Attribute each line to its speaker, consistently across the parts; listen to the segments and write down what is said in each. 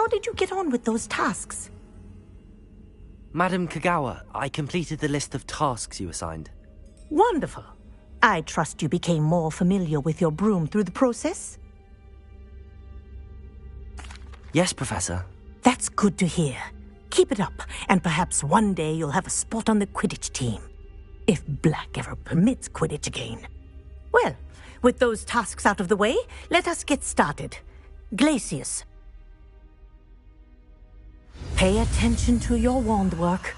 Speaker 1: how did you get on with those tasks?
Speaker 2: Madam Kagawa, I completed the list of tasks you assigned.
Speaker 1: Wonderful. I trust you became more familiar with your broom through the process?
Speaker 2: Yes, Professor.
Speaker 1: That's good to hear. Keep it up, and perhaps one day you'll have a spot on the Quidditch team. If Black ever permits Quidditch again. Well, with those tasks out of the way, let us get started. Glacius. Pay attention to your wand work.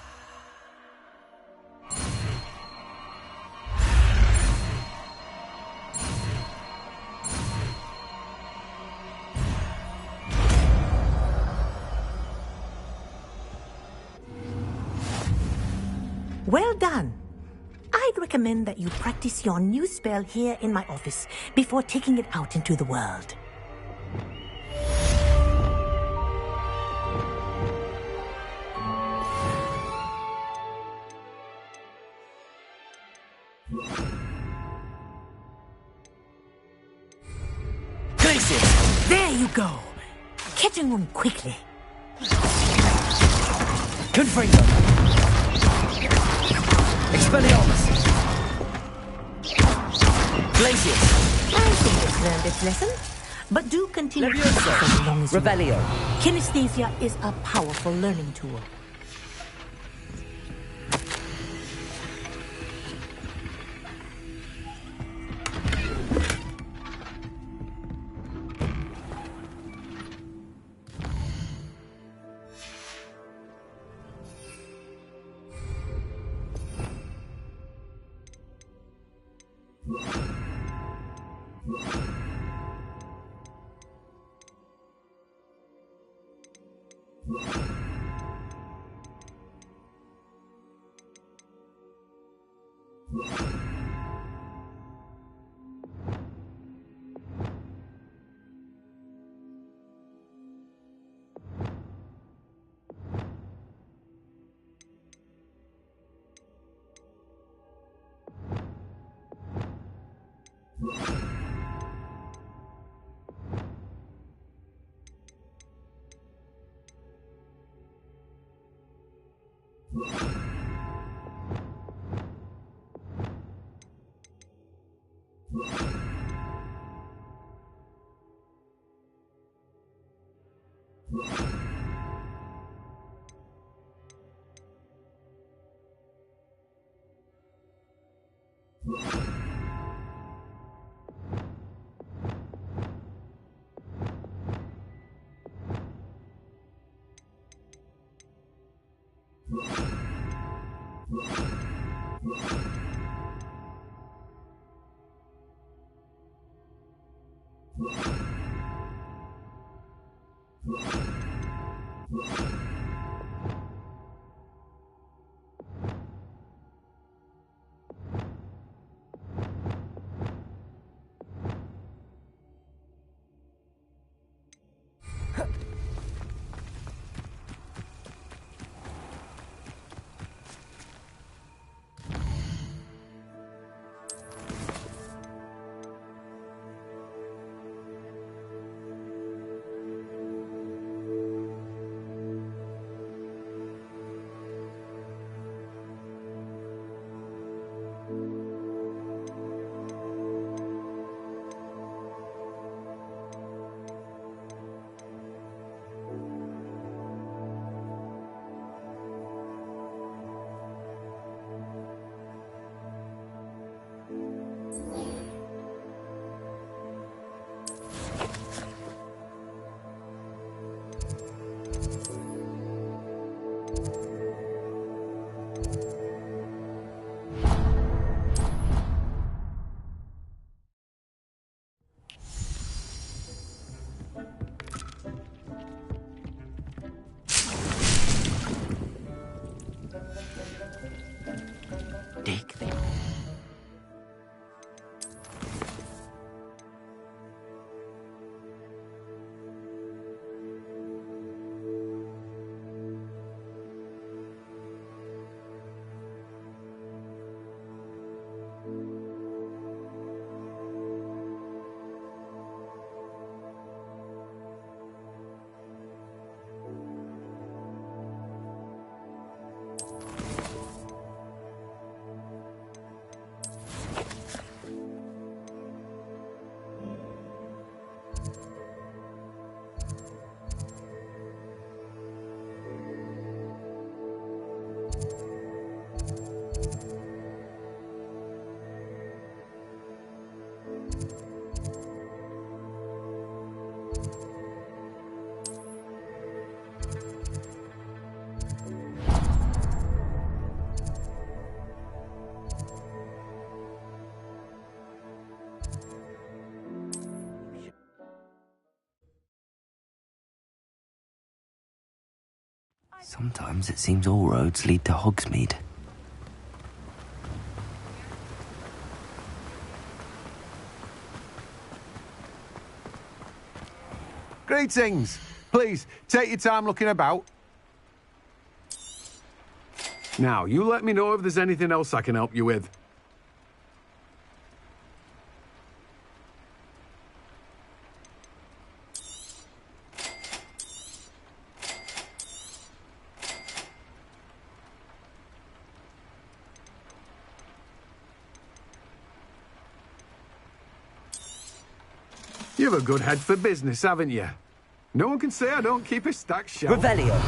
Speaker 1: Well done. I'd recommend that you practice your new spell here in my office before taking it out into the world.
Speaker 2: Glacius!
Speaker 1: There you go. Catching them quickly.
Speaker 2: Confringo! Expelliarmus! Glacius!
Speaker 1: I think it's learned its lesson, but do continue to practice as long as you
Speaker 2: Revelio!
Speaker 1: want. Kinesthesia is a powerful learning tool.
Speaker 2: Sometimes it seems all roads lead to Hogsmeade.
Speaker 3: Greetings! Please, take your time looking about. Now, you let me know if there's anything else I can help you with. You've a good head for business, haven't you? No one can say I don't keep a stacked shelf.
Speaker 2: Revelio.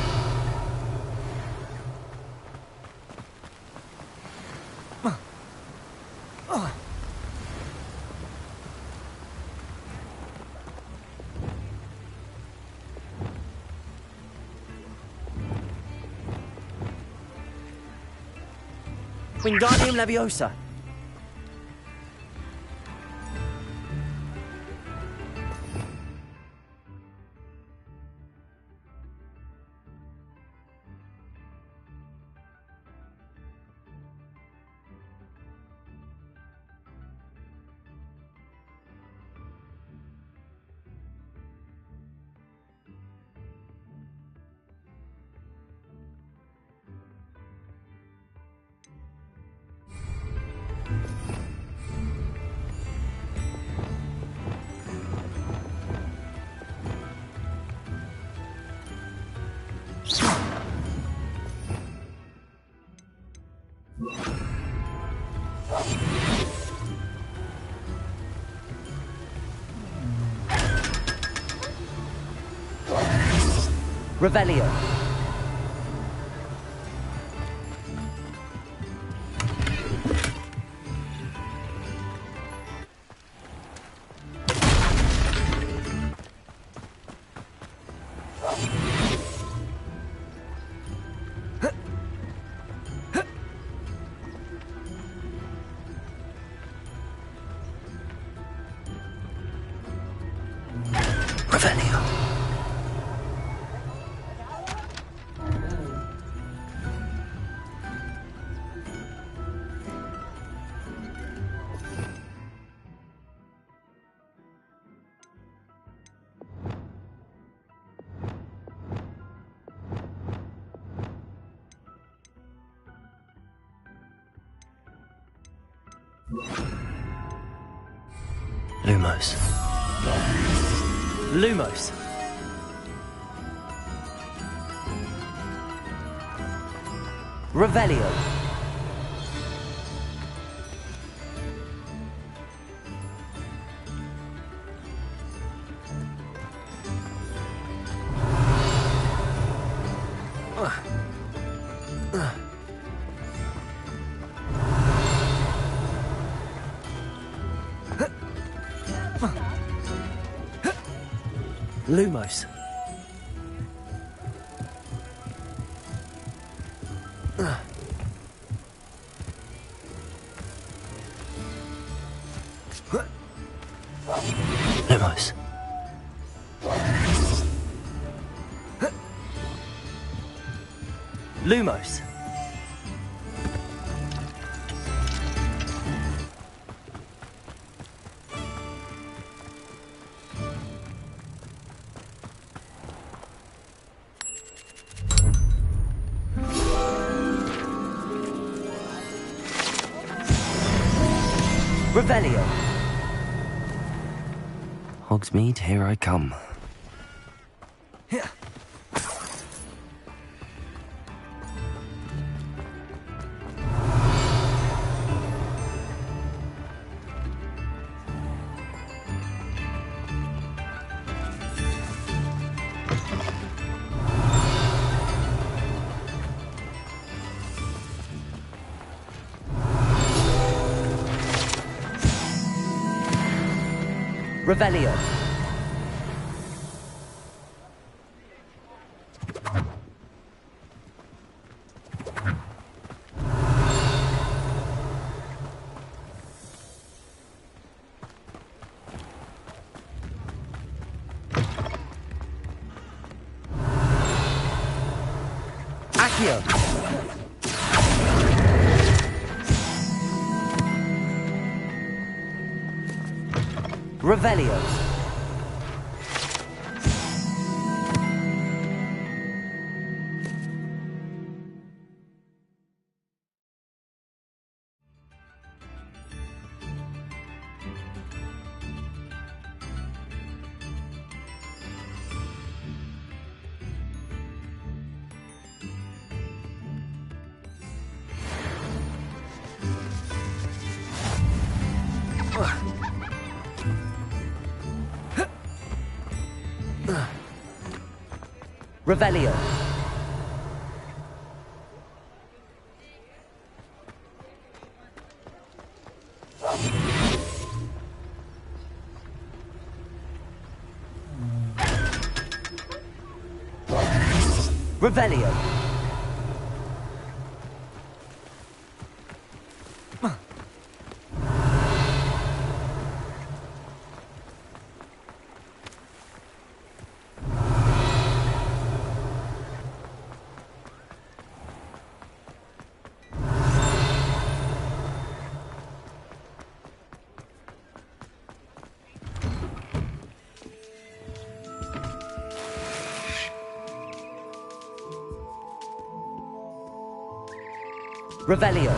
Speaker 2: Wingardium Leviosa. Revelio. Lumos. Lumos. Revelio. Lumos. Lumos. Lumos. Revelio. Hogsmeade, here I come. Here. Revelio. Accio. Revelio. Revelio. Revelio. Revelio.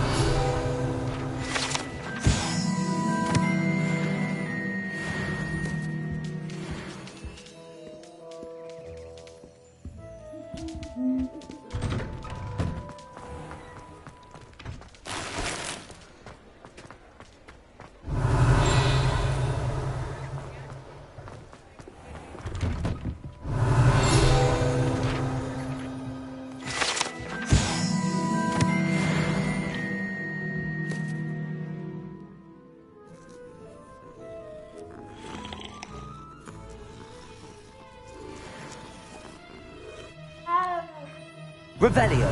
Speaker 2: Revelio.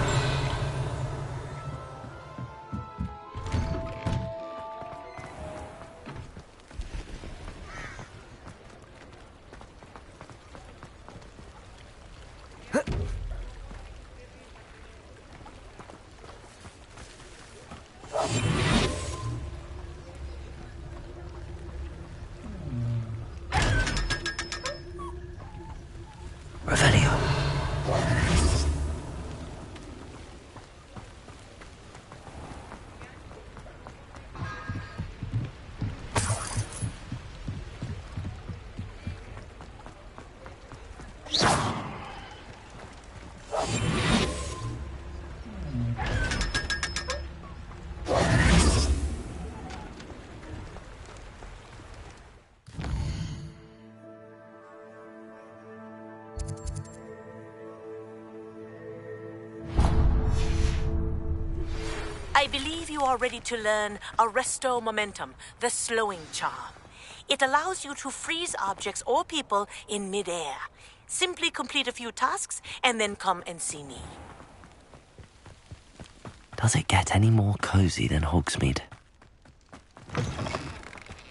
Speaker 2: Revelio.
Speaker 1: I believe you are ready to learn Arresto Momentum, the slowing charm. It allows you to freeze objects or people in midair. Simply complete a few tasks and then come and see me.
Speaker 2: Does it get any more cozy than Hogsmeade?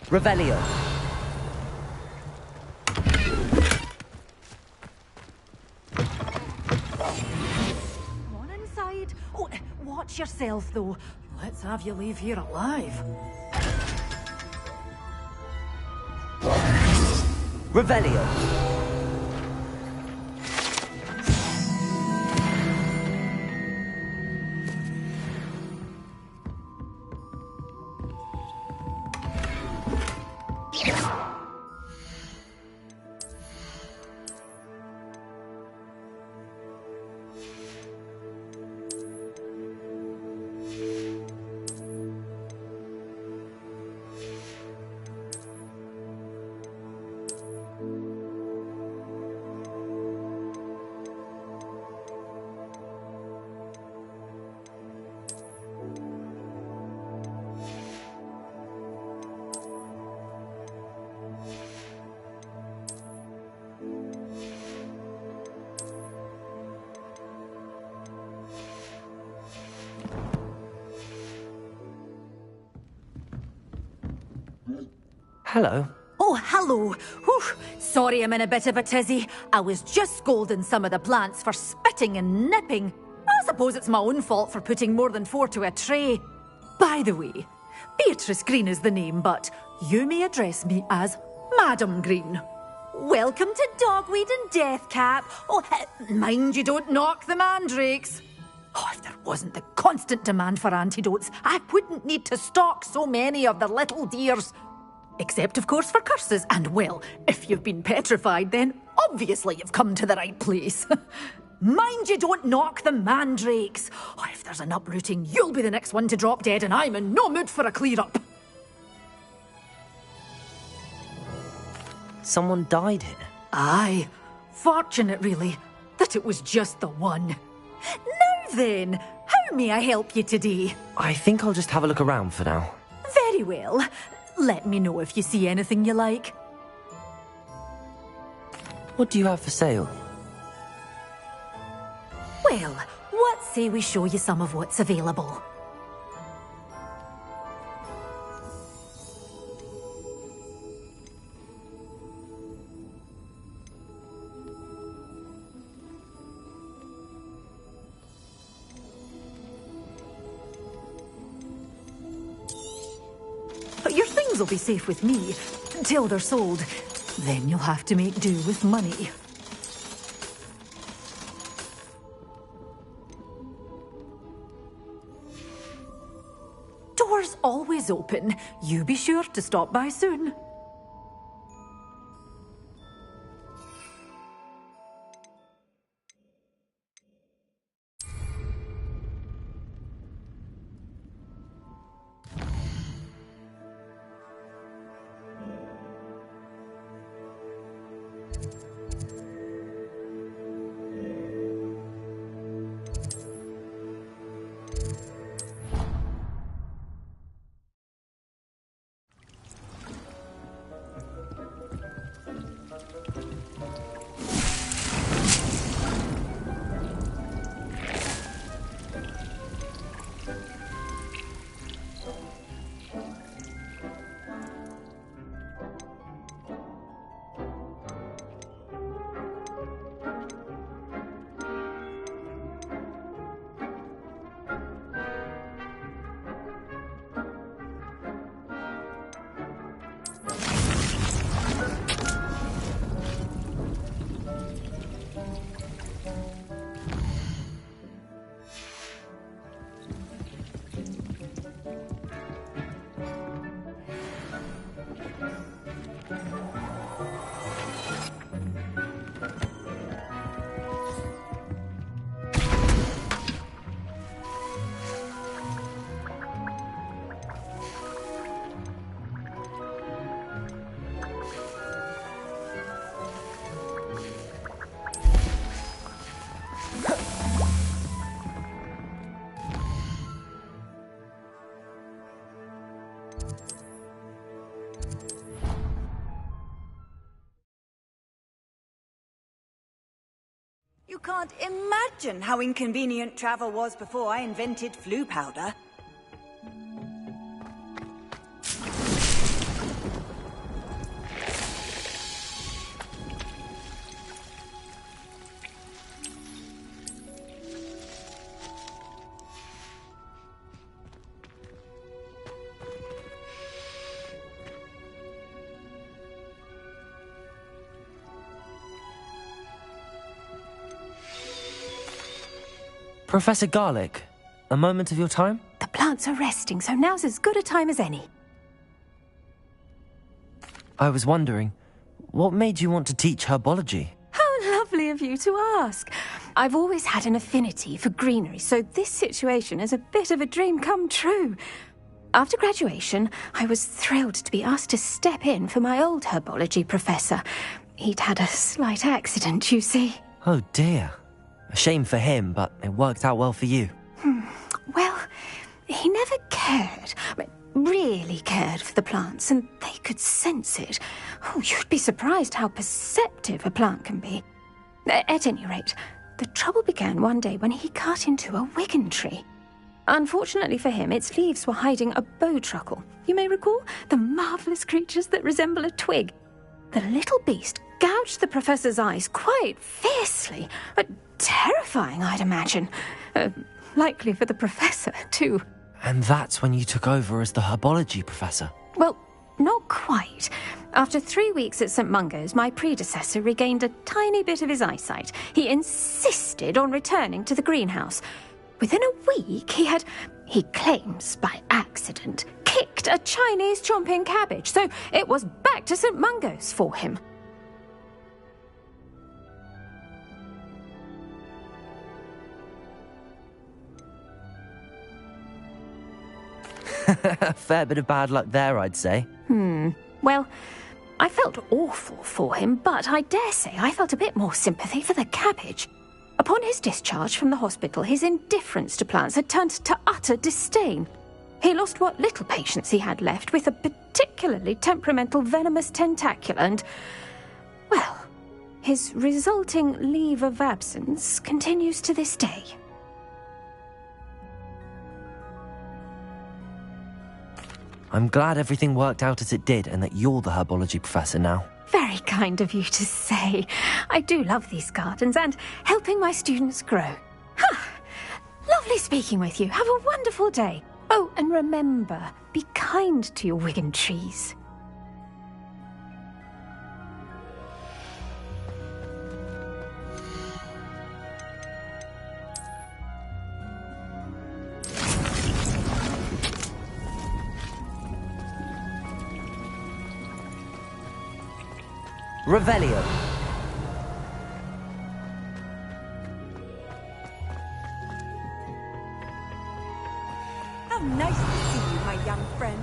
Speaker 2: Revelio.
Speaker 4: Come on inside. Oh, watch yourself, though. Let's have you leave here alive.
Speaker 2: Revelio. Hello.
Speaker 4: Oh, hello. Whew. Sorry I'm in a bit of a tizzy. I was just scolding some of the plants for spitting and nipping. I suppose it's my own fault for putting more than 4 to a tray. By the way, Beatrice Green is the name, but you may address me as Madam Green. Welcome to Dogweed and Deathcap. Oh, mind you don't knock the mandrakes. Oh, if there wasn't the constant demand for antidotes, I wouldn't need to stock so many of the little dears. Except, of course, for curses. And, well, if you've been petrified, then obviously you've come to the right place. Mind you don't knock the mandrakes. Oh, if there's an uprooting, you'll be the next one to drop dead, and I'm in no mood for a clear-up.
Speaker 2: Someone died here?
Speaker 4: Aye. Fortunate, really, that it was just the one. Now then, how may I help you today?
Speaker 2: I think I'll just have a look around for now.
Speaker 4: Very well. Let me know if you see anything you like.
Speaker 2: What do you have for sale?
Speaker 4: Well, what say we show you some of what's available? Your things will be safe with me, till they're sold. Then you'll have to make do with money. Doors always open. You be sure to stop by soon.
Speaker 5: You can't imagine how inconvenient travel was before I invented flu powder.
Speaker 2: Professor Garlic, a moment of your time?
Speaker 6: The plants are resting, so now's as good a time as any.
Speaker 2: I was wondering, what made you want to teach herbology?
Speaker 6: How lovely of you to ask. I've always had an affinity for greenery, so this situation is a bit of a dream come true. After graduation, I was thrilled to be asked to step in for my old herbology professor. He'd had a slight accident, you see.
Speaker 2: Oh dear. A shame for him, but it worked out well for you.
Speaker 6: Well, he never cared, really cared for the plants, and they could sense it. Oh, you'd be surprised how perceptive a plant can be. At any rate, the trouble began one day when he cut into a Wigan tree. Unfortunately for him, its leaves were hiding a bowtruckle. You may recall the marvellous creatures that resemble a twig. The little beast gouged the professor's eyes quite fiercely, but terrifying, I'd imagine. Likely for the professor, too.
Speaker 2: And that's when you took over as the herbology professor?
Speaker 6: Well, not quite. After 3 weeks at St. Mungo's, my predecessor regained a tiny bit of his eyesight. He insisted on returning to the greenhouse. Within a week, he claims by accident, kicked a Chinese chomping cabbage, so it was back to St. Mungo's for him.
Speaker 2: A fair bit of bad luck there, I'd say.
Speaker 6: Well, I felt awful for him, but I dare say I felt a bit more sympathy for the cabbage. Upon his discharge from the hospital, his indifference to plants had turned to utter disdain. He lost what little patience he had left with a particularly temperamental venomous tentacula and, well, his resulting leave of absence continues to this day.
Speaker 2: I'm glad everything worked out as it did and that you're the herbology professor now.
Speaker 6: Very kind of you to say. I do love these gardens and helping my students grow. Lovely speaking with you. Have a wonderful day. Oh, and remember, be kind to your Wigan trees.
Speaker 2: Revelio.
Speaker 5: How nice to see you, my young friend.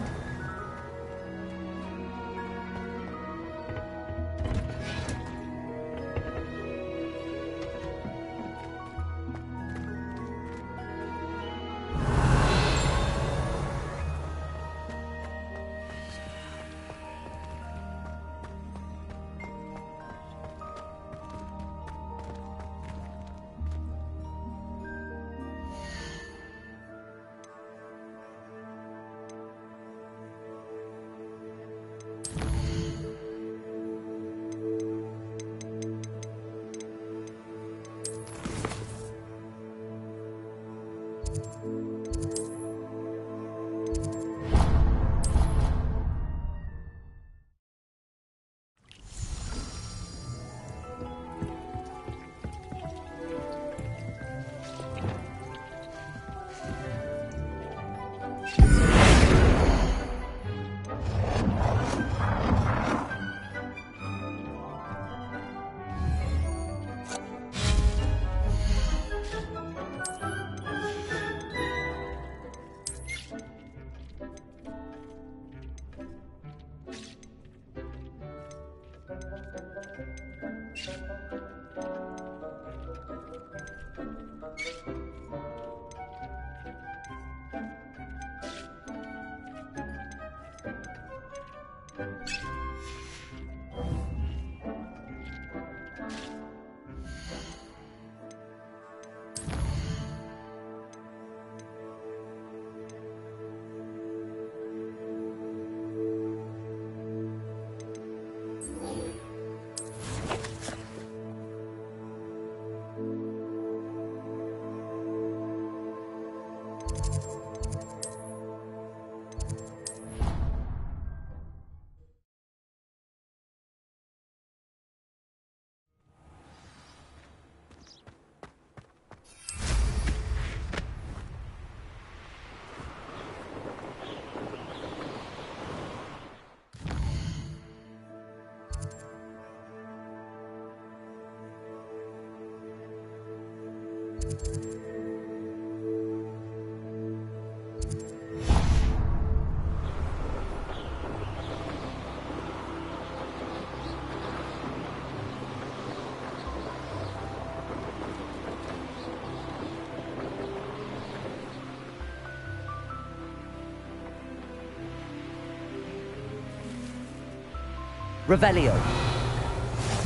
Speaker 2: Revelio.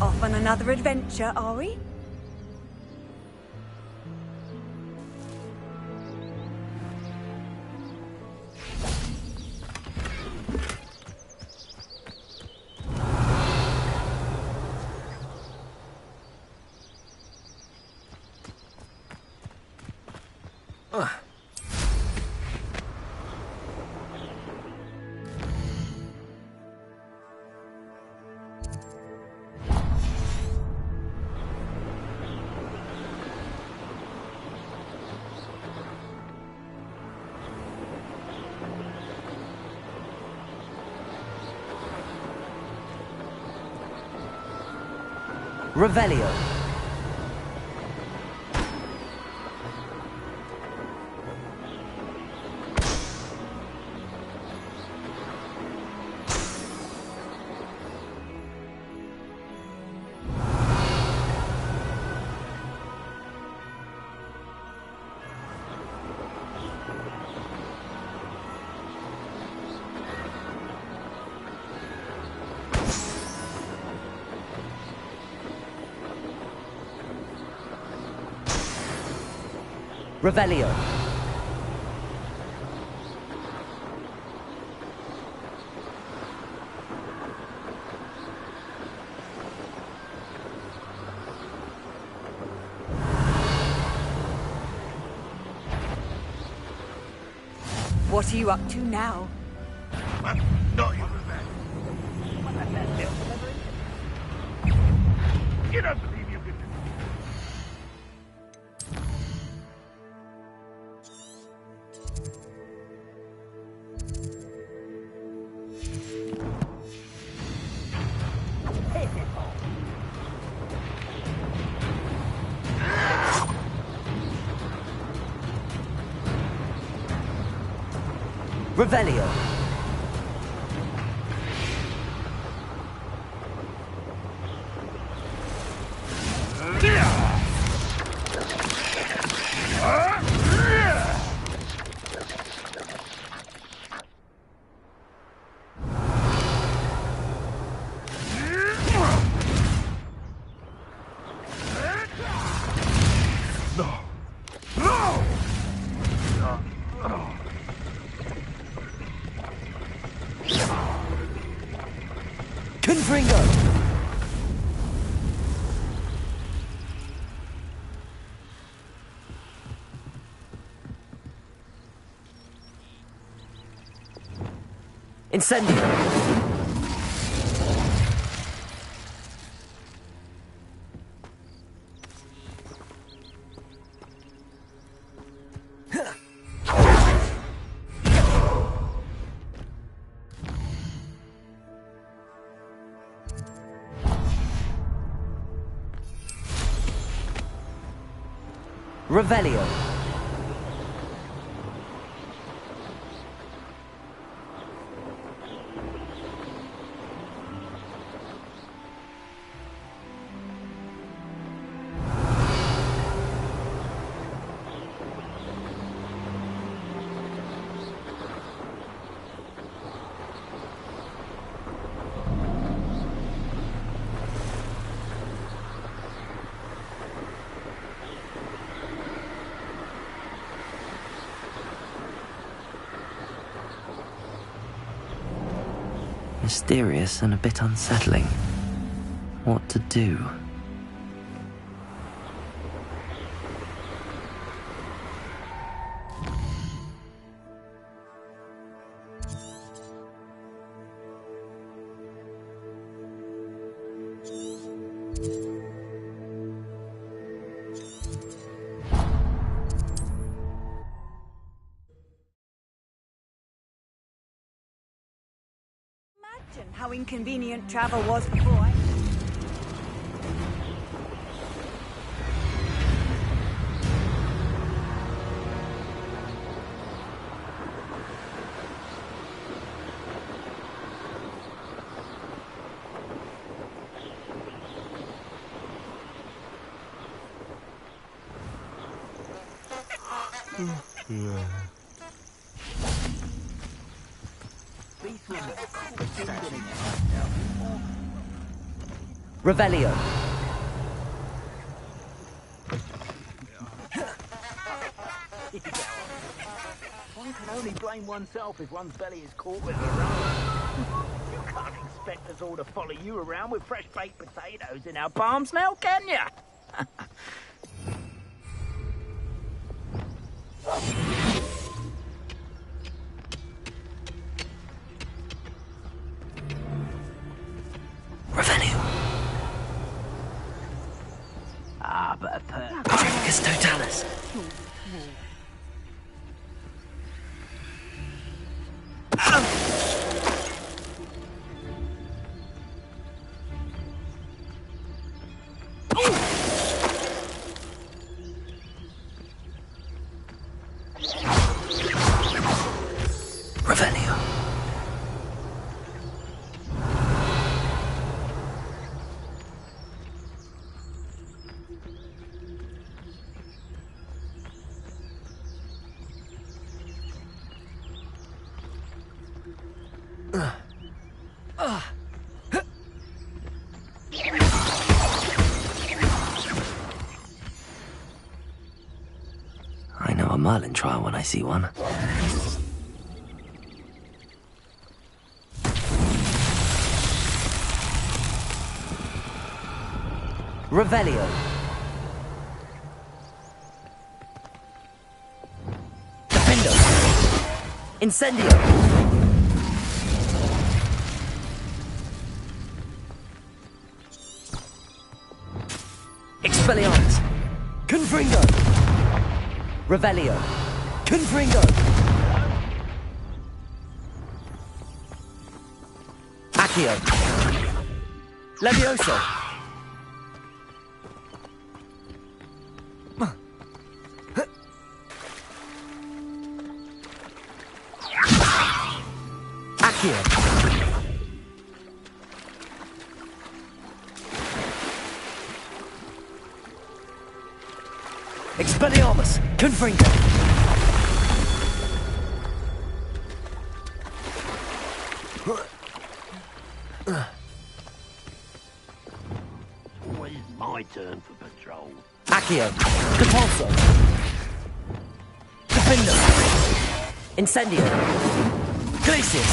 Speaker 5: Off on another adventure, are we?
Speaker 2: Revelio. Revelio.
Speaker 5: What are you up to now?
Speaker 7: Not you, you don't believe you can...
Speaker 2: Revelio. Confringo. Incendio. Revelio. Mysterious and a bit unsettling. What to do?
Speaker 5: Imagine how inconvenient travel was before I...
Speaker 2: Revelio.
Speaker 7: One can only blame oneself if one's belly is caught with a run. You can't expect us all to follow you around with fresh baked potatoes in our palms now, can ya? Ah, but a per...
Speaker 2: Tricus totalis. Revelio. I know a Merlin trial when I see one. Revelio. Defendo. Incendio. Expelliarmus. Confringo. Revelio. Confringo. Accio. Levioso. Accio. Expelliarmus. Confringo.
Speaker 7: Always my turn for patrol.
Speaker 2: Accio. Depulso. Defendo. Incendio. Glacius.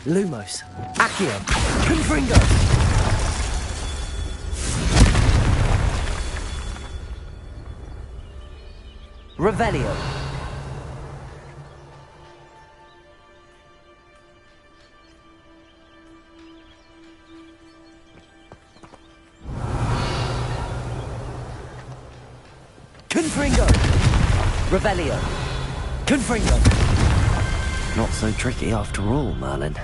Speaker 2: Lumos. Accio. Confringo. Revelio. Confringo. Revelio. Confringo. Not so tricky after all, Merlin.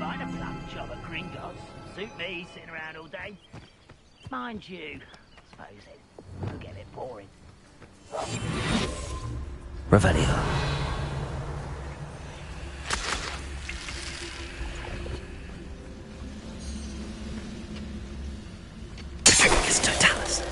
Speaker 7: Find a plum job at Gringotts. Suit me, sitting around all day. Mind you, suppose it could get a bit boring.
Speaker 2: Revelio. Tricus totalis.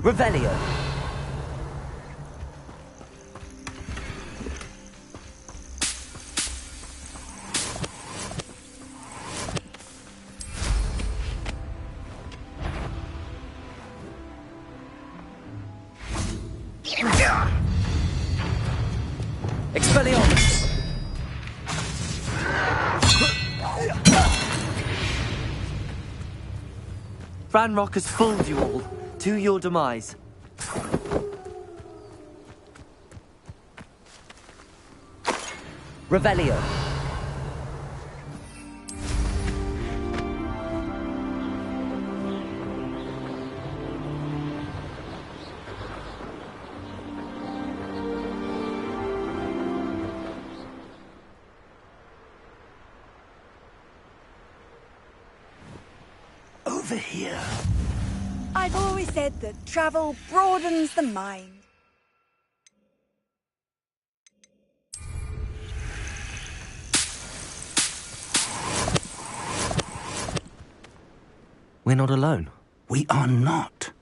Speaker 2: Revelio. Expelliarmus. Ranrock has fooled you all. To your demise. Revelio. Over here.
Speaker 5: I've always said that travel broadens the mind.
Speaker 2: We're not alone.
Speaker 8: We are not.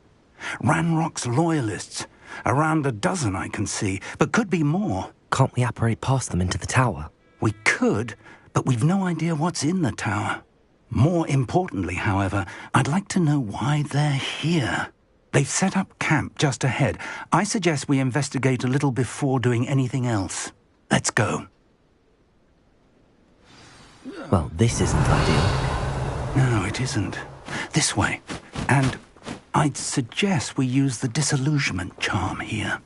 Speaker 8: Ranrock's loyalists Around a dozen I can see, but could be more.
Speaker 2: Can't we apparate past them into the tower?
Speaker 8: We could, but we've no idea what's in the tower. More importantly, however, I'd like to know why they're here. They've set up camp just ahead. I suggest we investigate a little before doing anything else. Let's go.
Speaker 2: Well, this isn't ideal.
Speaker 8: No, it isn't. This way. And I'd suggest we use the disillusionment charm here.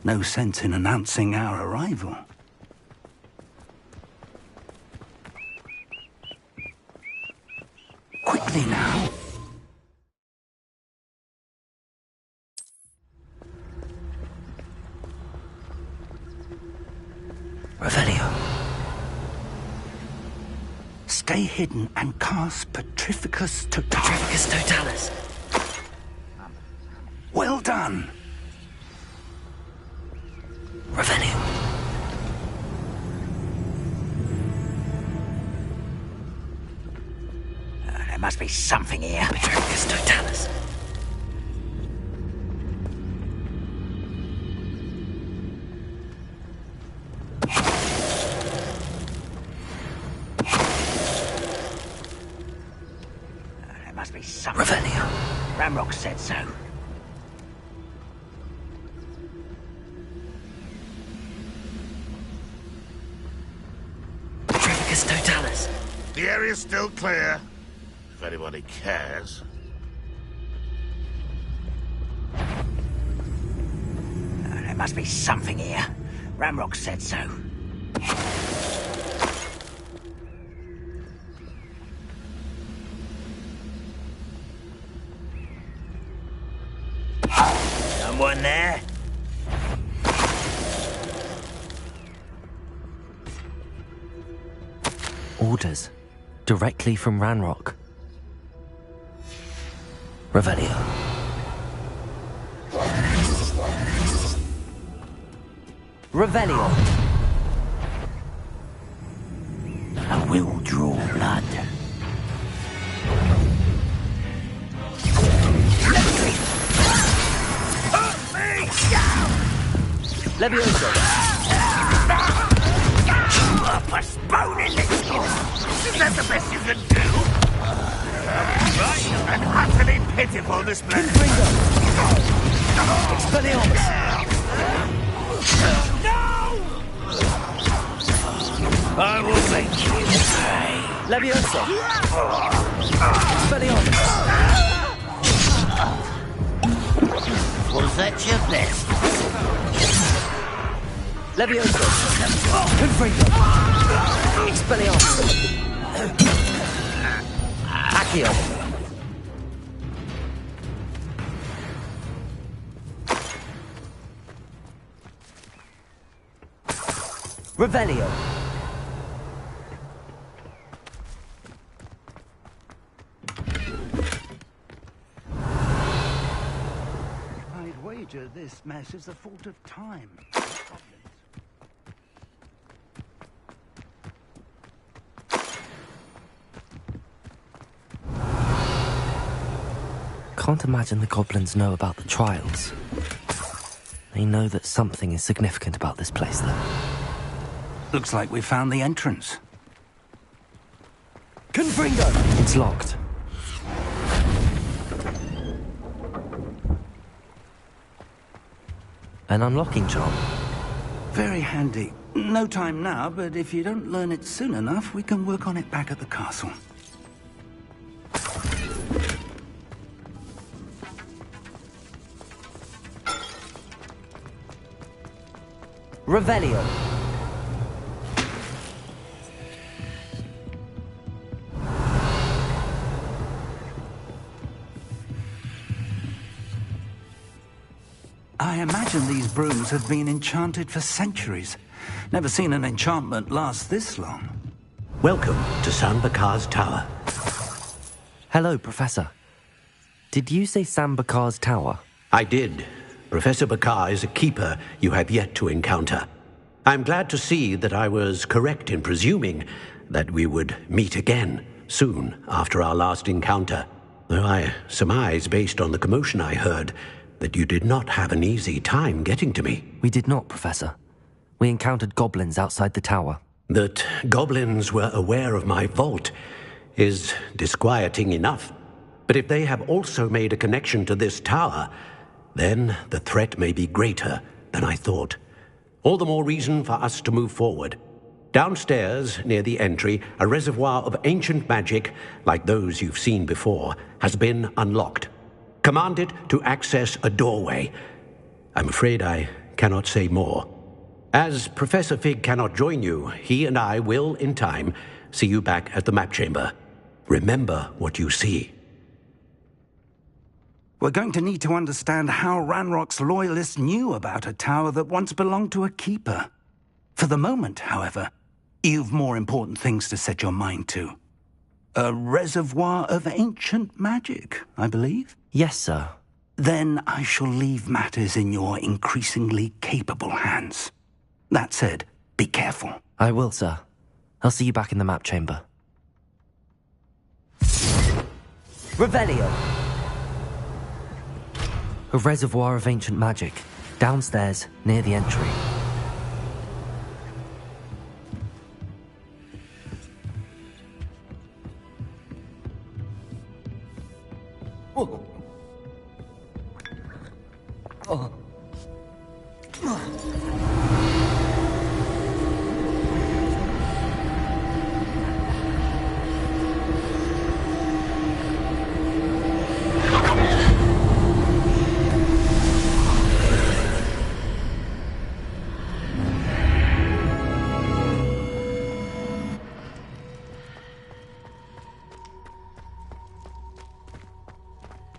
Speaker 8: No sense in announcing our arrival. Quickly now.
Speaker 2: Revelio.
Speaker 8: Stay hidden and cast Petrificus Totalis.
Speaker 2: Petrificus Totalis.
Speaker 8: Well done.
Speaker 2: Revelio.
Speaker 7: There must be something here.
Speaker 2: Petrificus Totalis.
Speaker 7: There must be something.
Speaker 2: Revelio.
Speaker 7: Ramrock said so.
Speaker 2: Petrificus Totalis.
Speaker 9: The area's still clear, if anybody cares.
Speaker 7: There must be something here. Ramrock said so. Someone there?
Speaker 2: Orders. Directly from Ranrock. Revelio. Revelio.
Speaker 7: I will draw blood.
Speaker 2: Levioso.
Speaker 9: Postponing this. Is that the best you can do? Right, and utterly pitiful display.
Speaker 2: Expelliarmus.
Speaker 7: I will make you pay.
Speaker 2: Levioso. Expelliarmus.
Speaker 7: Was that your best?
Speaker 2: Levioso. Confringo. Expelliarmus. Accio. Revelio.
Speaker 8: I'd wager this mess is the fault of time.
Speaker 2: Can't imagine the goblins know about the trials. They know that something is significant about this place, though.
Speaker 8: Looks like we found the entrance.
Speaker 2: Confringo! It's locked. An unlocking charm.
Speaker 8: Very handy. No time now, but if you don't learn it soon enough, we can work on it back at the castle.
Speaker 2: Revelio.
Speaker 8: I imagine these brooms have been enchanted for centuries. Never seen an enchantment last this long.
Speaker 10: Welcome to Sambakar's Tower.
Speaker 2: Hello, Professor. Did you say Sambakar's Tower?
Speaker 10: I did. Professor Bakar is a keeper you have yet to encounter. I'm glad to see that I was correct in presuming that we would meet again soon after our last encounter, though I surmise, based on the commotion I heard, that you did not have an easy time getting to me.
Speaker 2: We did not, Professor. We encountered goblins outside the tower.
Speaker 10: That goblins were aware of my vault is disquieting enough. But if they have also made a connection to this tower, then the threat may be greater than I thought. All the more reason for us to move forward. Downstairs, near the entry, a reservoir of ancient magic, like those you've seen before, has been unlocked. Command it to access a doorway. I'm afraid I cannot say more. As Professor Fig cannot join you, he and I will, in time, see you back at the map chamber. Remember what you see.
Speaker 8: We're going to need to understand how Ranrock's loyalists knew about a tower that once belonged to a keeper. For the moment, however, you've more important things to set your mind to. A reservoir of ancient magic, I believe?
Speaker 2: Yes, sir.
Speaker 8: Then I shall leave matters in your increasingly capable hands. That said, be careful.
Speaker 2: I will, sir. I'll see you back in the map chamber. Revelio! A reservoir of ancient magic, downstairs, near the entry. Oh. Oh.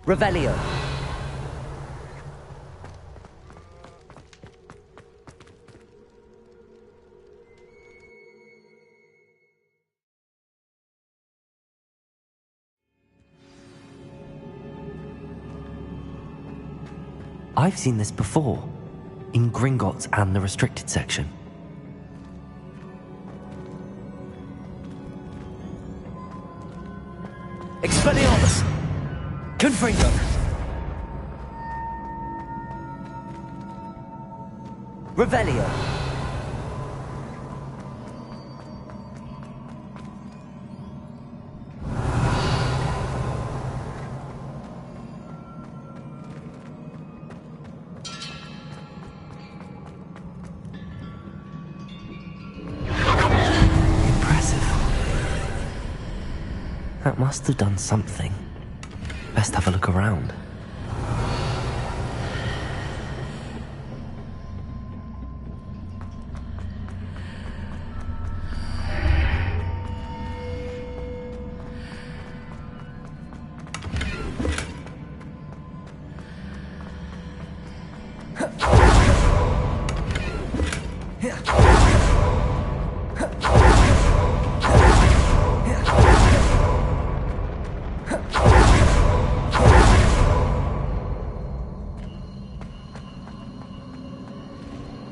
Speaker 2: Revelio. I've seen this before, in Gringotts and the restricted section. Expelliarmus! Confringo! Revelio! Impressive. That must have done something. Best have a look around.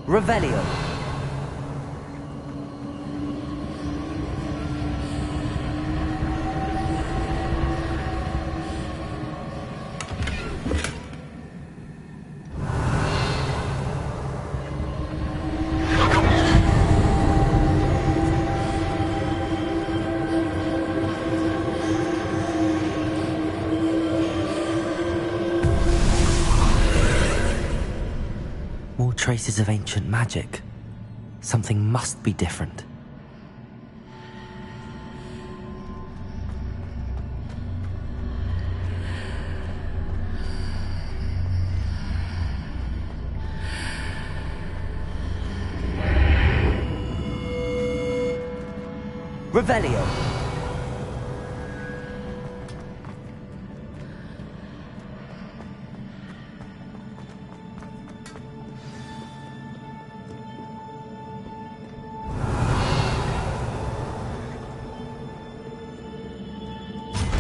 Speaker 2: Revelio. More traces of ancient magic. Something must be different. Revelio.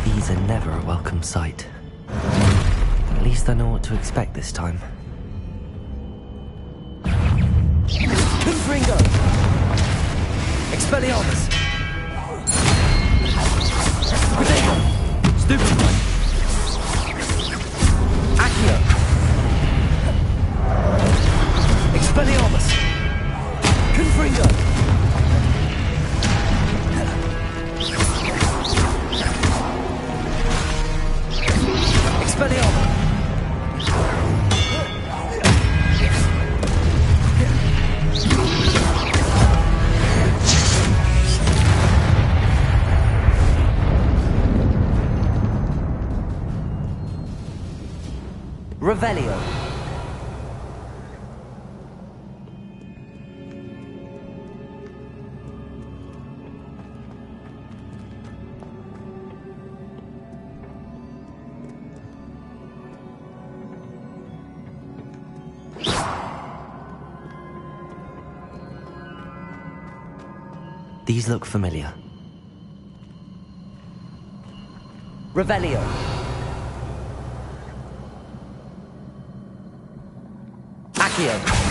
Speaker 2: These are never a welcome sight. At least I know what to expect this time. Confringo! Expelliarmus! Stupefy! Accio! These look familiar. Revelio. Accio.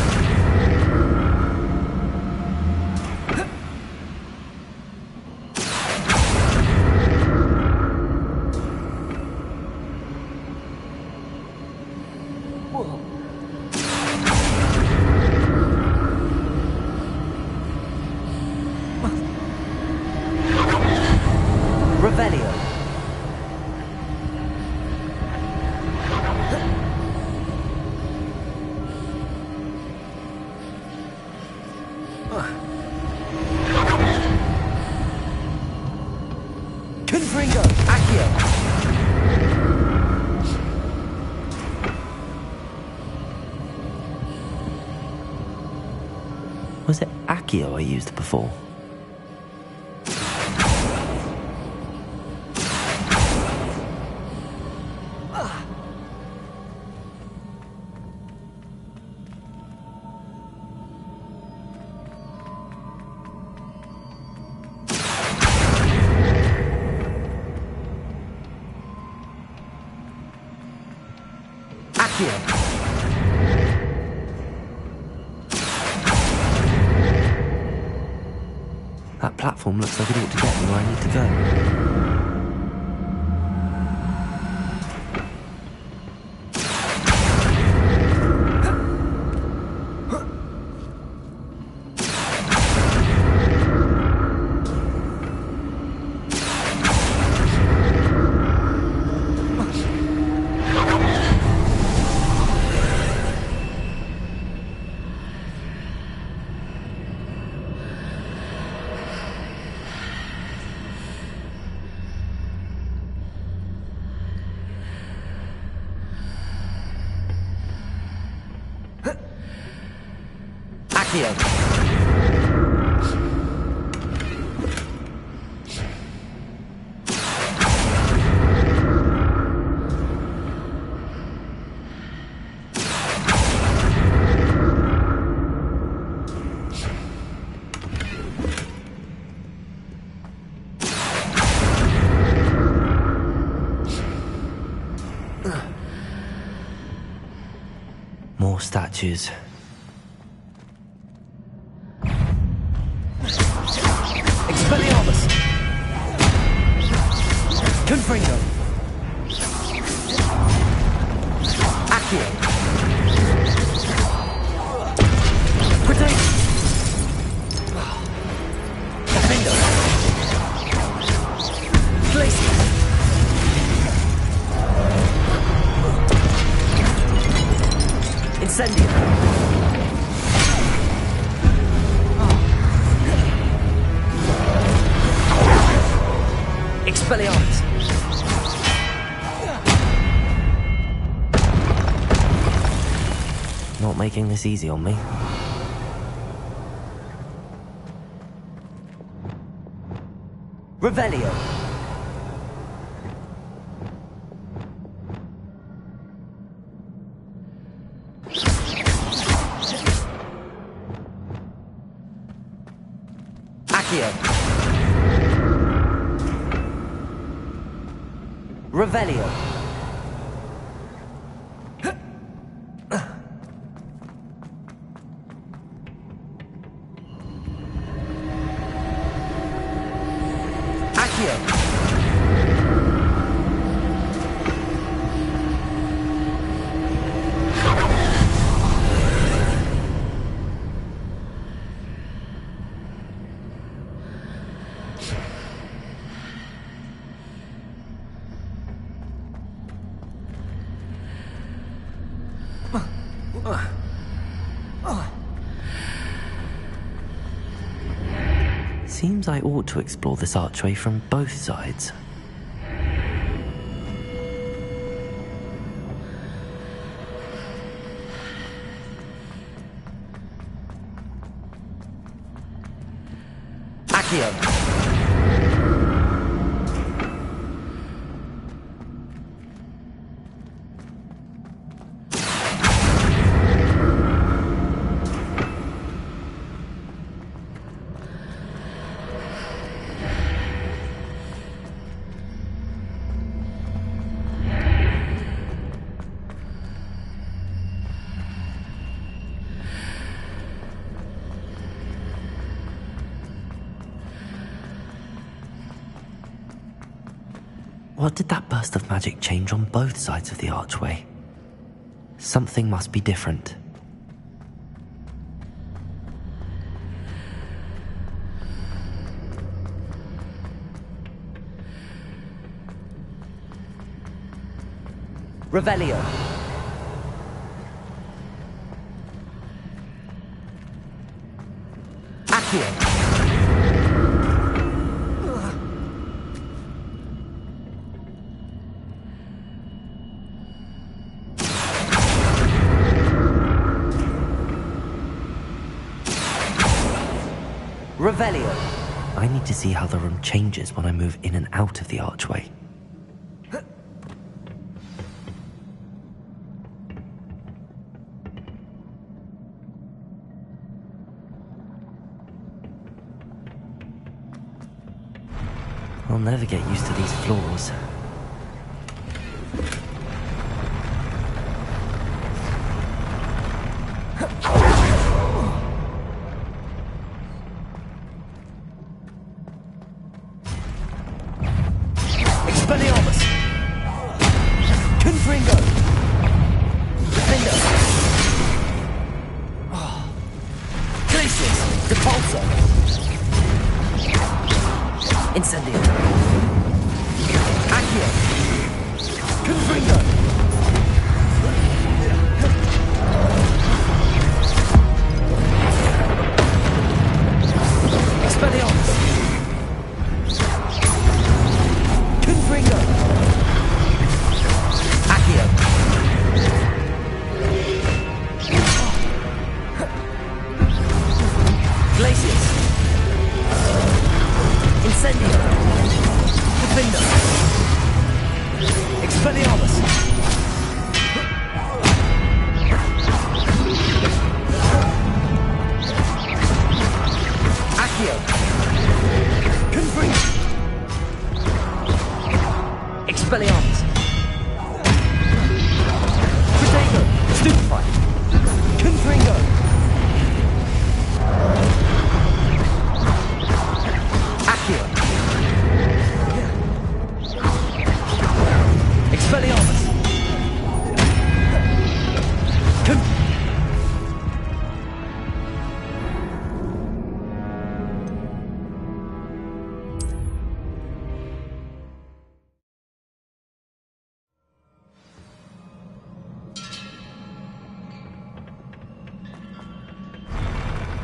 Speaker 2: Was it Accio I used before? Accio. That platform looks like it ought to get me where I need to go. Accio. More statues. Expelliarmus! Confringo! Accio! Potato! Defendo! Glacier! Incendio! Expelliarmus! Not making this easy on me. Revelio! Accio! Revelio! Accio! Seems I ought to explore this archway from both sides. Accio! What did that burst of magic change on both sides of the archway? Something must be different.
Speaker 11: Revelio. Accio. Revelio.
Speaker 2: I need to see how the room changes when I move in and out of the archway. I'll never get used to these floors.
Speaker 11: Expelliarmus! Confringo! Defender! Glacius! Depulso! Incendio! Accio! Confringo! Expelliarmus! Confringo! Accio! Glacius! Incendio! Defender! Expelliarmus! Accio! Confringo! Expelliarmus! Protego! Stupefy! Confringo! Accio! Expelliarmus!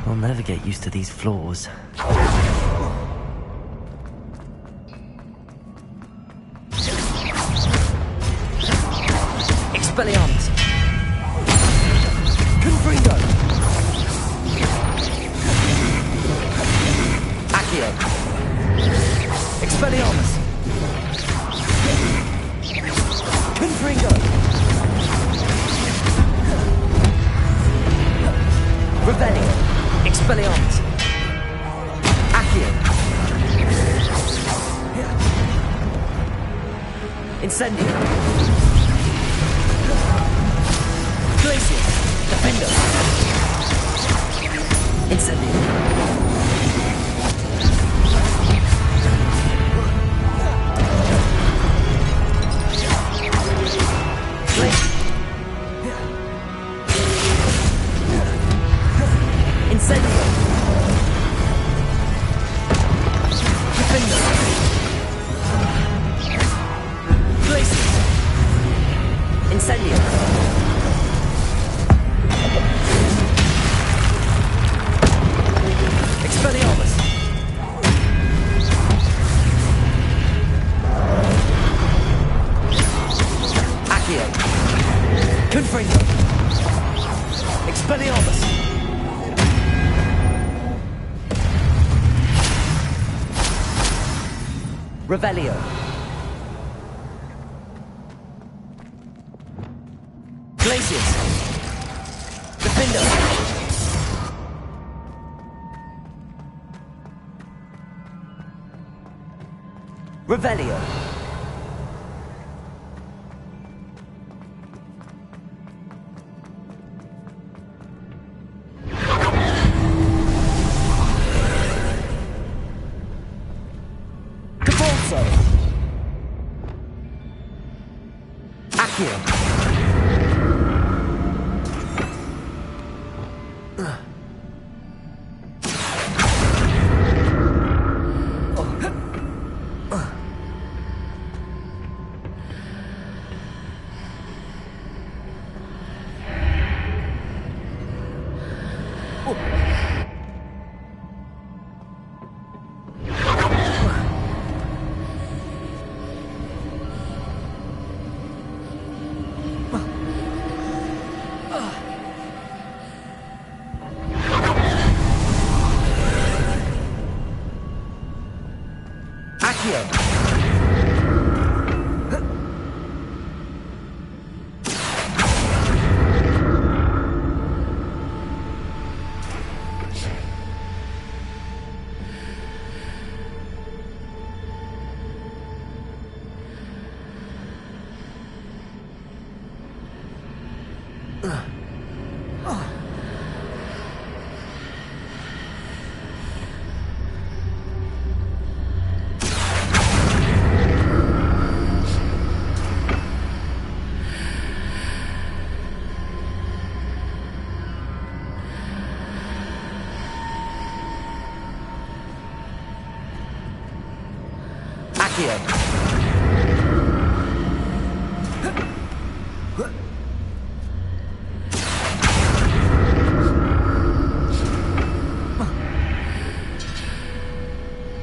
Speaker 2: I'll never get used to these floors.
Speaker 11: Expelliarmus! Confringo! Accio! Expelliarmus! Confringo! Revelio! Expelliarmus! Accio! Incendio! Glacius! Defender! Incendio! Glacius! Incendio! Defender! Glacius! Incendio! Expelliarmus! Accio! Confringo! Expelliarmus! Revelio! Glacius! Defender! Revelio! Depulso!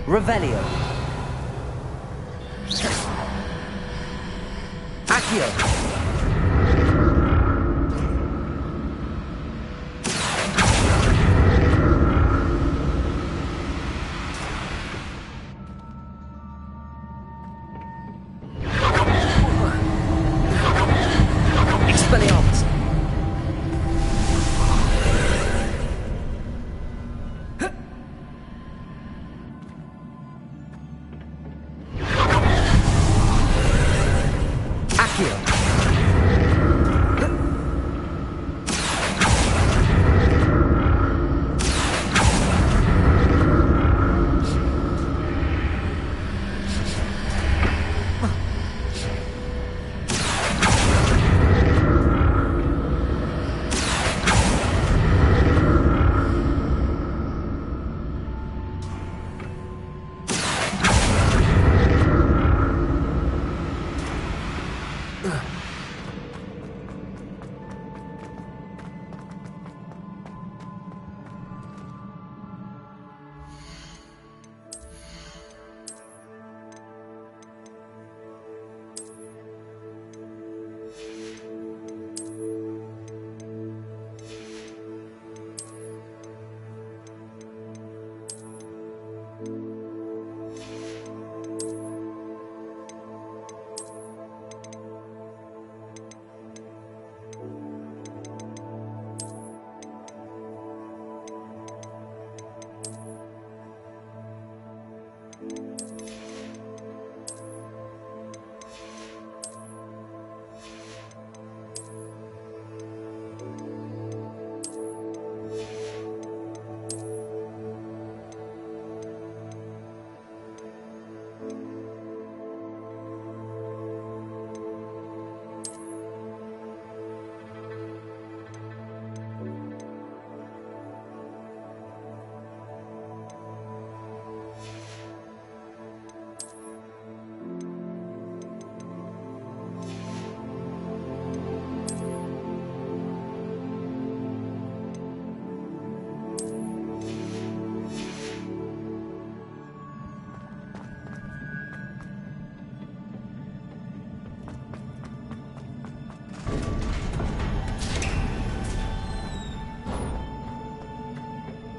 Speaker 11: Revelio. Accio. Expelliarmus.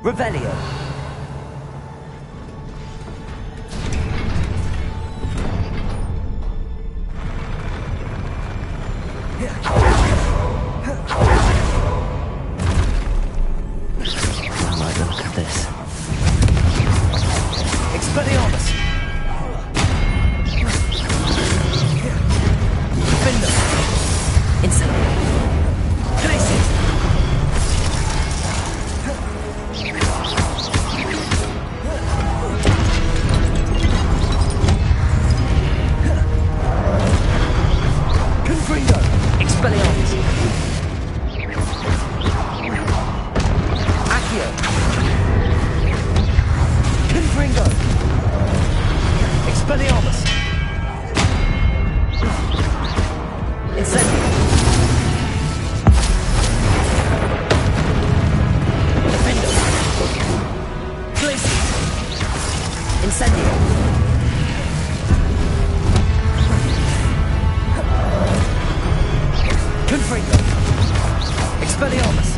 Speaker 11: Revelio.
Speaker 2: I like the look of this.
Speaker 11: Expelliarmus. Defender. Incendio. Glacius. Confringo. Expelliarmus. Accio. Confringo. Expelliarmus. Incendio. Defender. Glacius. Incendio. Confringo. Expelliarmus.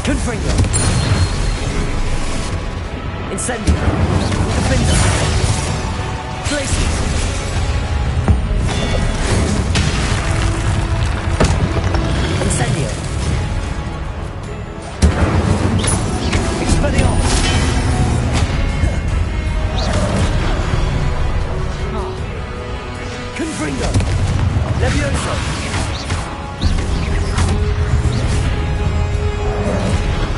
Speaker 11: Confringo. Incendio. Defender. Glacius. Incendio. Expelliarmus. Confringo. Levioso.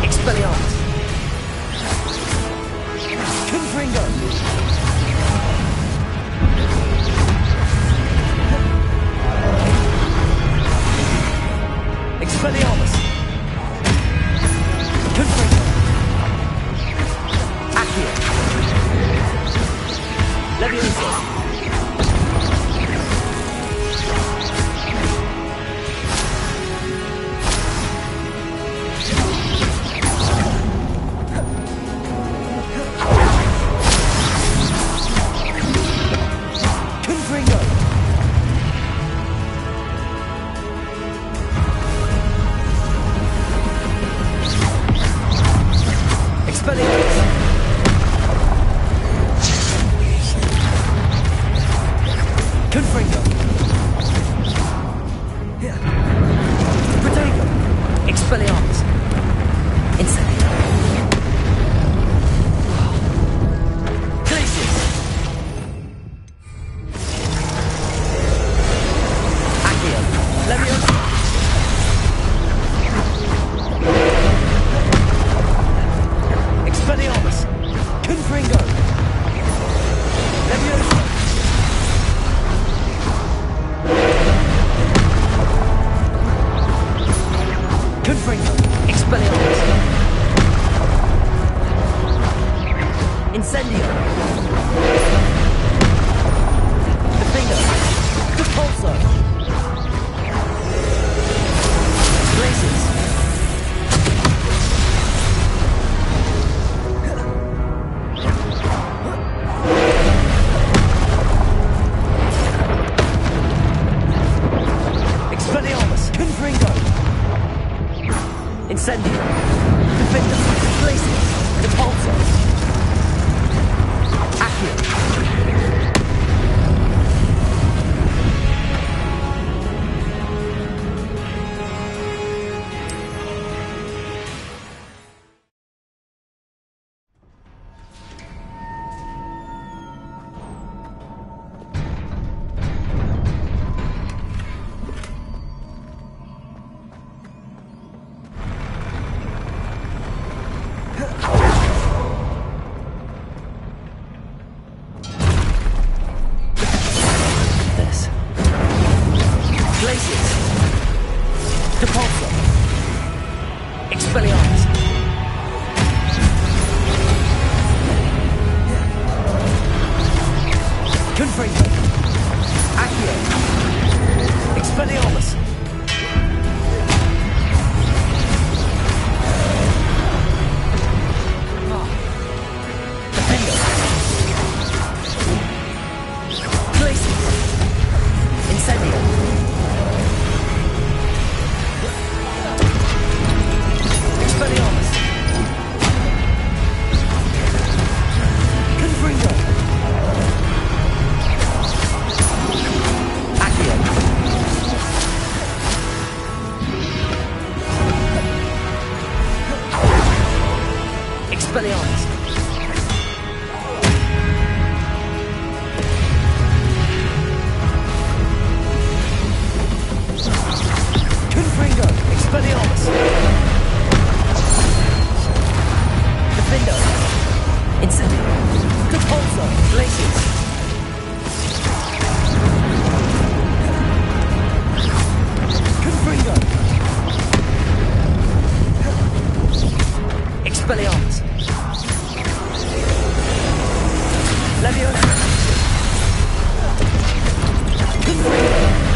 Speaker 11: Expelliarmus. Confringo. Expelliarmus. Confringo. Accio. Levioso. Confringo. Protego. Expelliarmus. Incendio. Glacius. Accio. Levioso. Expelliarmus. Confringo. Levioso. Confringo. Expelliarmus. Incendio. Defender. Repulsor. Glacius. Expelliarmus. Confringo. Incendio. Defender. Glacius. Repulsor. Accio. This. Glacius. Repulsor. Expelliarmus. Confringo. Accio. Expelliarmus. Defender. Glacius. Incendio. Expelliarmus. Confringo. Accio. Expelliarmus. Confringo. Expelliarmus. Defender. Incendio. Repulsor. Glacius. Confringo. Expelliarmus. Levioso. Confringo.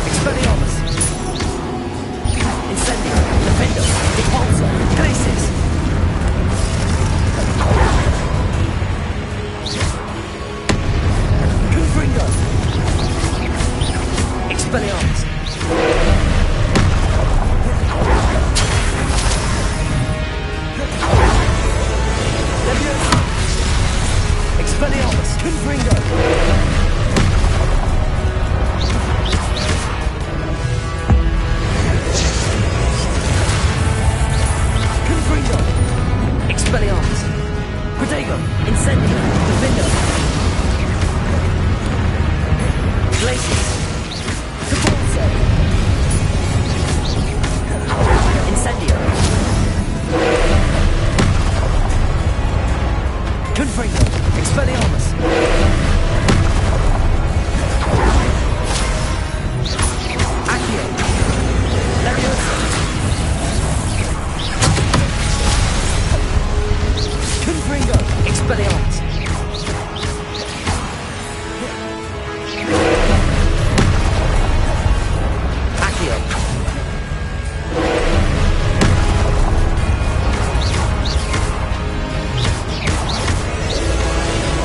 Speaker 11: Expelliarmus. Incendio. Defender. Repulsor. Glacius. Confringo. Expelliarmus. Leviosa! Expelliarmus! Confringo! Confringo! Expelliarmus! Protego! Incendio! Defendo! Glacius! Capulso! Incendio! Confringo! Expelliarmus! Accio! Leviosa! Confringo! Expelliarmus! Accio!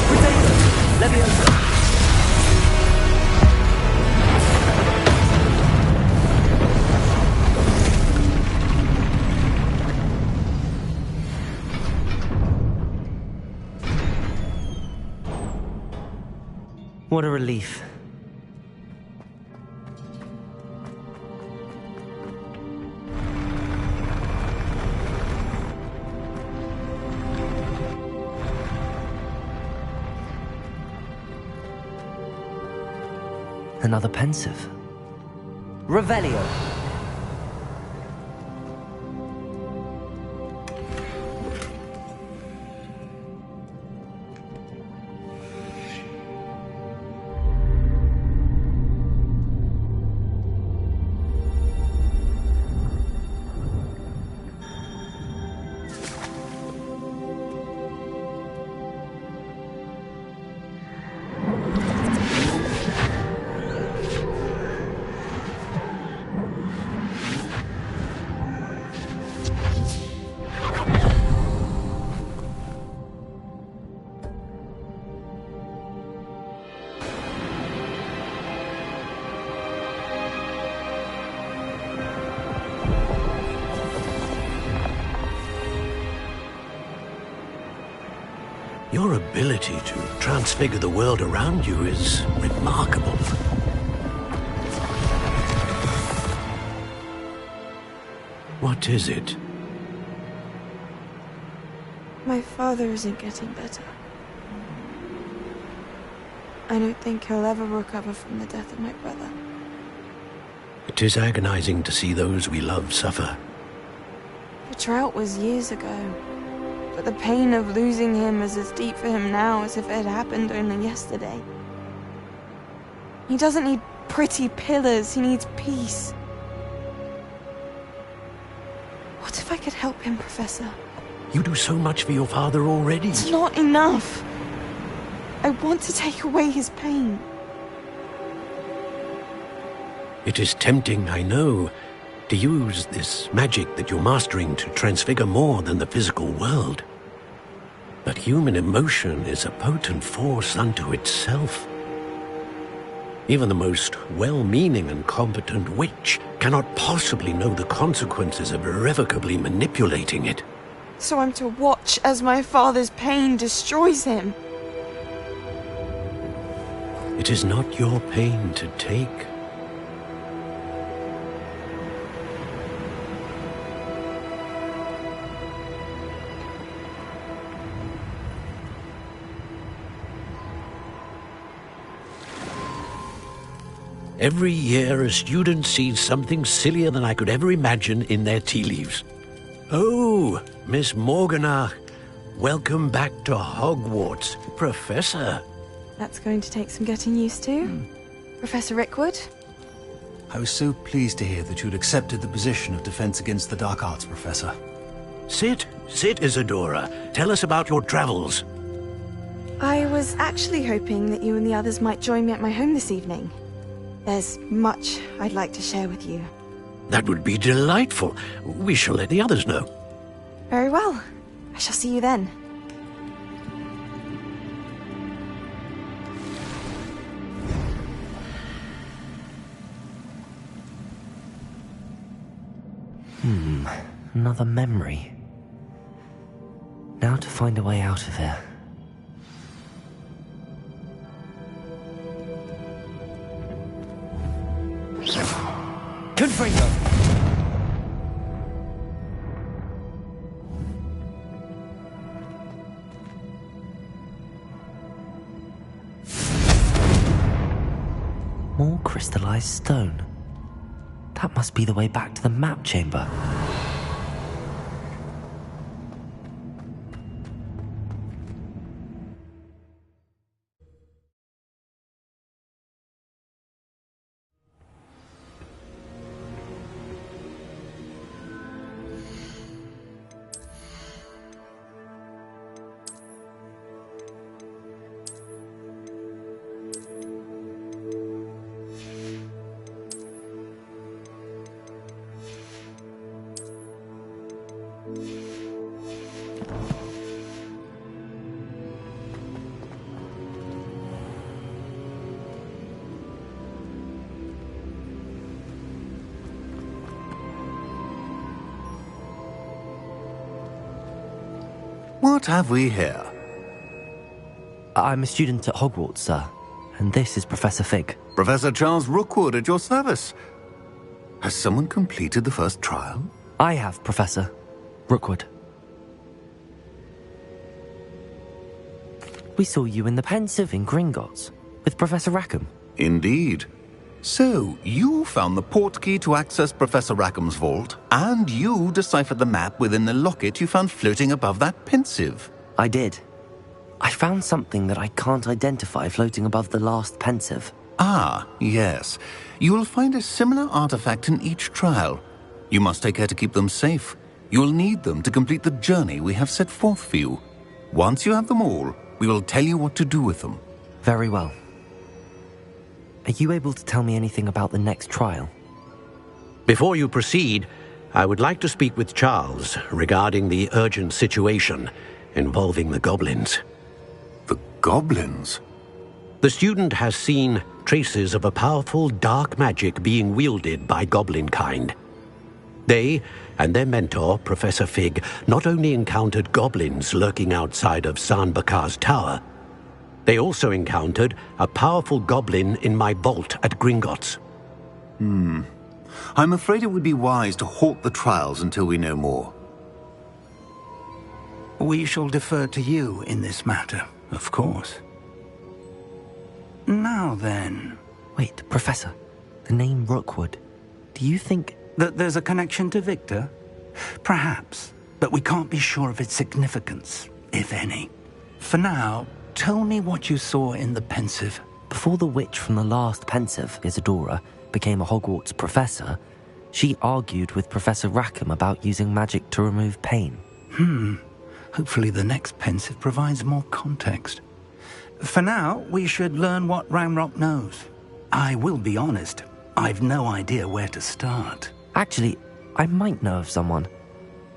Speaker 11: Protego! Leviosa!
Speaker 2: What a relief. Another pensive.
Speaker 11: Revelio!
Speaker 10: Your ability to transfigure the world around you is remarkable. What is it?
Speaker 12: My father isn't getting better. I don't think he'll ever recover from the death of my brother.
Speaker 10: It is agonizing to see those we love suffer.
Speaker 12: The drought was years ago. But the pain of losing him is as deep for him now as if it had happened only yesterday. He doesn't need pretty pillars, he needs peace. What if I could help him, Professor?
Speaker 10: You do so much for your father already.
Speaker 12: It's not enough. I want to take away his pain.
Speaker 10: It is tempting, I know, to use this magic that you're mastering to transfigure more than the physical world. But human emotion is a potent force unto itself. Even the most well-meaning and competent witch cannot possibly know the consequences of irrevocably manipulating it.
Speaker 12: So I'm to watch as my father's pain destroys him.
Speaker 10: It is not your pain to take. Every year, a student sees something sillier than I could ever imagine in their tea leaves. Oh, Miss Morganach, welcome back to Hogwarts, Professor.
Speaker 12: That's going to take some getting used to. Professor Rickwood?
Speaker 13: I was so pleased to hear that you'd accepted the position of Defense Against the Dark Arts, Professor.
Speaker 10: Sit, Isadora. Tell us about your travels.
Speaker 12: I was actually hoping that you and the others might join me at my home this evening. There's much I'd like to share with you.
Speaker 10: That would be delightful. We shall let the others know.
Speaker 12: Very well. I shall see you then.
Speaker 2: Another memory. Now to find a way out of here.
Speaker 11: Confringo!
Speaker 2: More crystallized stone. That must be the way back to the map chamber.
Speaker 14: What have we here?
Speaker 2: I'm a student at Hogwarts, sir, and this is Professor Fig.
Speaker 14: Professor Charles Rookwood at your service. Has someone completed the first trial?
Speaker 2: I have, Professor Rookwood. We saw you in the Pensive in Gringotts with Professor Rackham.
Speaker 14: Indeed. So, you found the portkey to access Professor Rackham's vault, and you deciphered the map within the locket you found floating above that Pensive.
Speaker 2: I did. I found something that I can't identify floating above the last Pensive.
Speaker 14: Ah, yes. You will find a similar artifact in each trial. You must take care to keep them safe. You will need them to complete the journey we have set forth for you. Once you have them all, we will tell you what to do with them.
Speaker 2: Very well. Are you able to tell me anything about the next trial?
Speaker 10: Before you proceed, I would like to speak with Charles regarding the urgent situation involving the goblins.
Speaker 14: The goblins?
Speaker 10: The student has seen traces of a powerful dark magic being wielded by goblin kind. They and their mentor, Professor Fig, not only encountered goblins lurking outside of Sanbakar's tower, they also encountered a powerful goblin in my vault at Gringotts.
Speaker 14: I'm afraid it would be wise to halt the trials until we know more.
Speaker 8: We shall defer to you in this matter, of course. Now then...
Speaker 2: Wait, Professor. The name Rookwood. Do you think...
Speaker 8: that there's a connection to Victor? Perhaps, but we can't be sure of its significance, if any. For now, tell me what you saw in the Pensive.
Speaker 2: Before the witch from the last Pensive, Isadora, became a Hogwarts professor, she argued with Professor Rackham about using magic to remove pain.
Speaker 8: Hopefully the next Pensive provides more context. For now, we should learn what Ranrock knows. I will be honest, I've no idea where to start.
Speaker 2: Actually, I might know of someone.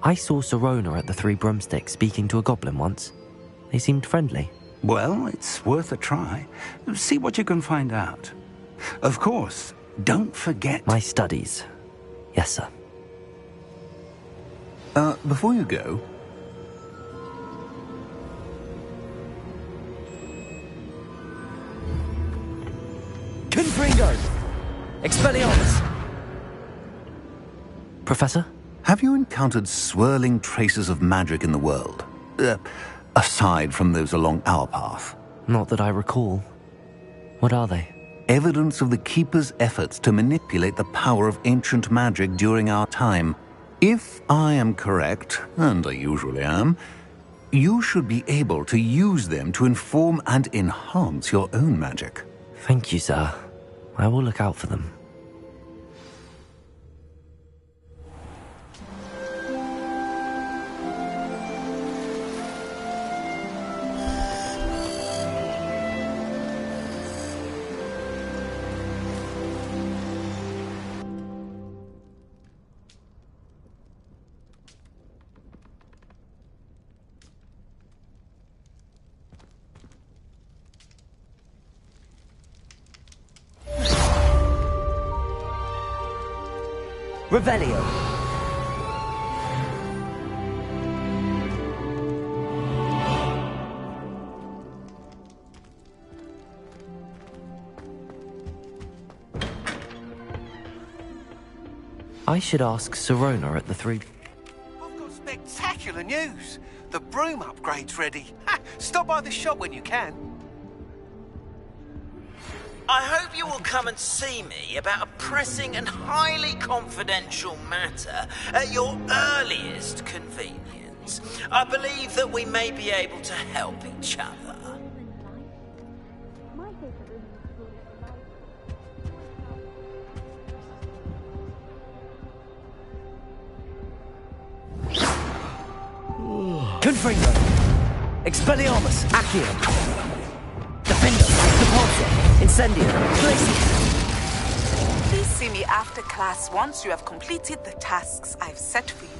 Speaker 2: I saw Sirona at the Three Broomsticks speaking to a goblin once. They seemed friendly.
Speaker 8: Well, it's worth a try. See what you can find out. Of course, don't forget...
Speaker 2: My studies. Yes, sir.
Speaker 14: Before you go...
Speaker 11: Confringo! Expelliarmus!
Speaker 2: Professor?
Speaker 14: Have you encountered swirling traces of magic in the world? Aside from those along our path?
Speaker 2: Not that I recall. What are they?
Speaker 14: Evidence of the Keeper's efforts to manipulate the power of ancient magic during our time. If I am correct, and I usually am, you should be able to use them to inform and enhance your own magic.
Speaker 2: Thank you, sir. I will look out for them.
Speaker 11: Revelio.
Speaker 2: I should ask Sirona at the 3...
Speaker 15: I've got spectacular news. The broom upgrade's ready. Ha! Stop by the shop when you can.
Speaker 16: I hope you will come and see me about a pressing and highly confidential matter at your earliest convenience. I believe that we may be able to help each other.
Speaker 11: Confringo! Expelliarmus! Accio! Defendo! Depulso! Incendio! Glacius!
Speaker 17: Please see me after class once you have completed the tasks I've set for you.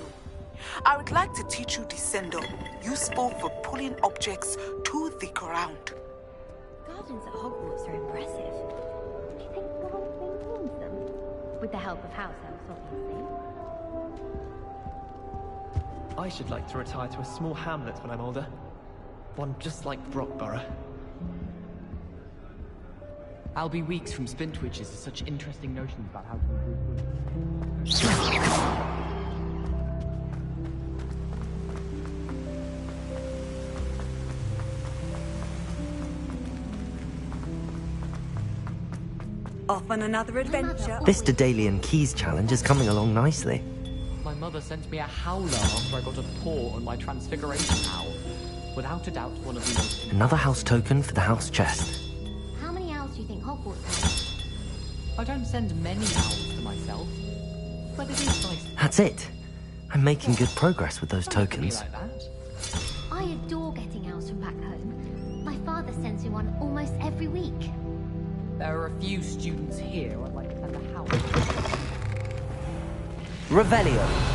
Speaker 17: I would like to teach you Descendo, useful for pulling objects to the ground.
Speaker 18: Gardens at Hogwarts are impressive. Do you think someone's maintains them? With the help of house elves, obviously.
Speaker 11: I should like to retire to a small hamlet when I'm older. One just like Brockborough. I'll be weeks from Spintwitches with such interesting notions about how to improve food.
Speaker 5: Off on another adventure.
Speaker 2: This Daedalian Keys challenge is coming along nicely.
Speaker 11: My mother sent me a howler after I got a paw on my transfiguration owl. Without a doubt, one of the most...
Speaker 2: Another house token for the house chest.
Speaker 18: How many owls do you think Hogwarts has?
Speaker 11: I don't send many owls to myself, but it is nice.
Speaker 2: That's it. I'm making good progress with those
Speaker 11: Don't look at me
Speaker 2: tokens.
Speaker 11: like that.
Speaker 18: I adore getting owls from back home. My father sends me one almost every week.
Speaker 11: There are a few students here I'd like to send a house.
Speaker 2: Revelio.